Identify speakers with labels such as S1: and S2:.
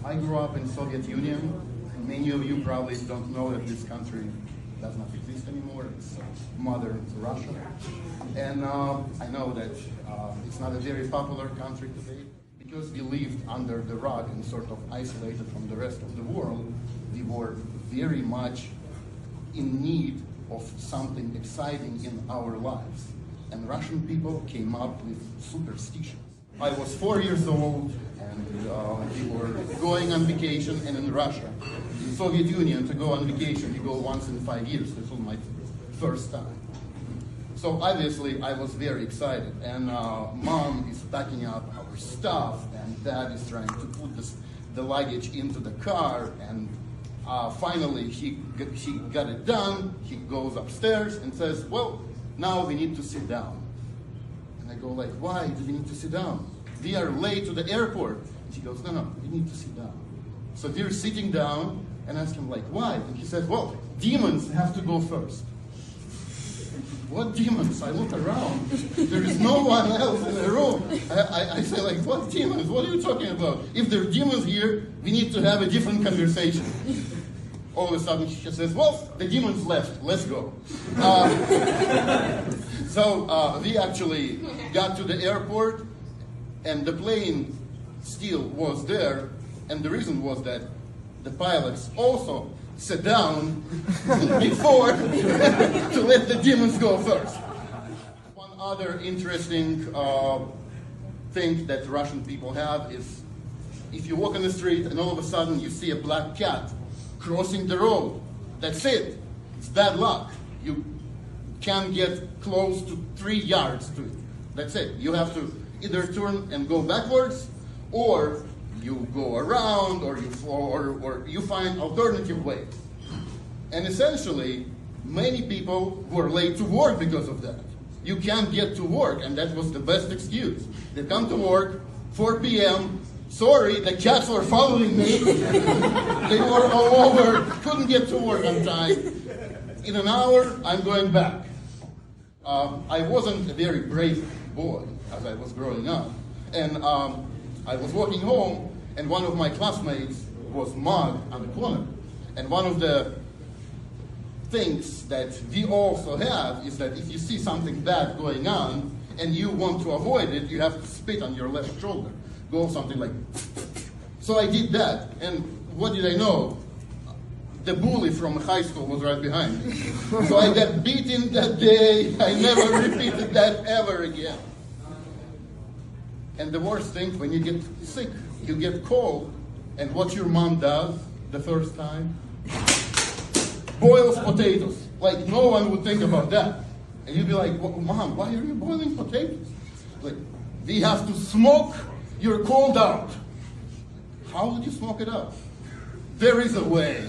S1: I grew up in Soviet Union. Many of you probably don't know that this country does not exist anymore. It's modern Russia. And I know that it's not a very popular country today. Because we lived under the rug and sort of isolated from the rest of the world, we were very much in need of something exciting in our lives. And Russian people came up with superstitions. I was 4 years old, and we were going on vacation, and in Russia, in Soviet Union, to go on vacation, you go once in 5 years. This was my first time. So obviously, I was very excited, and Mom is packing up our stuff, and Dad is trying to put the luggage into the car, and finally, he got it done. He goes upstairs and says, well, now we need to sit down. And I go like, why do we need to sit down? We are late to the airport. And he goes, no, we need to sit down. So we're sitting down, and I ask him like, why? And he says, well, demons have to go first. What demons? I look around. There is no one else in the room. I say like, what demons? What are you talking about? If there are demons here, we need to have a different conversation. All of a sudden she says, well, the demons left. Let's go. So we actually got to the airport, and the plane still was there. And the reason was that the pilots also sat down before to let the demons go first. One other interesting thing that Russian people have is if you walk on the street and all of a sudden you see a black cat crossing the road, that's it. It's bad luck. You can't get close to 3 yards to it. That's it. You have to either turn and go backwards, or you go around, or you fall, or you find alternative ways. And essentially, many people were late to work because of that. You can't get to work, and that was the best excuse. They come to work, 4 p.m., sorry, the cats were following me. They were all over, couldn't get to work on time. In an hour, I'm going back. I wasn't a very brave boy as I was growing up. And I was walking home, and one of my classmates was mugged on the corner. And one of the things that we also have is that if you see something bad going on and you want to avoid it, you have to spit on your left shoulder. Go something like, so I did that, and what did I know? The bully from high school was right behind me. So I got beaten that day. I never repeated that ever again. And the worst thing, when you get sick, you get cold, and what your mom does the first time? Boils potatoes. Like, no one would think about that. And you'd be like, Mom, why are you boiling potatoes? Like, we have to smoke your cold out. How would you smoke it out? There is a way.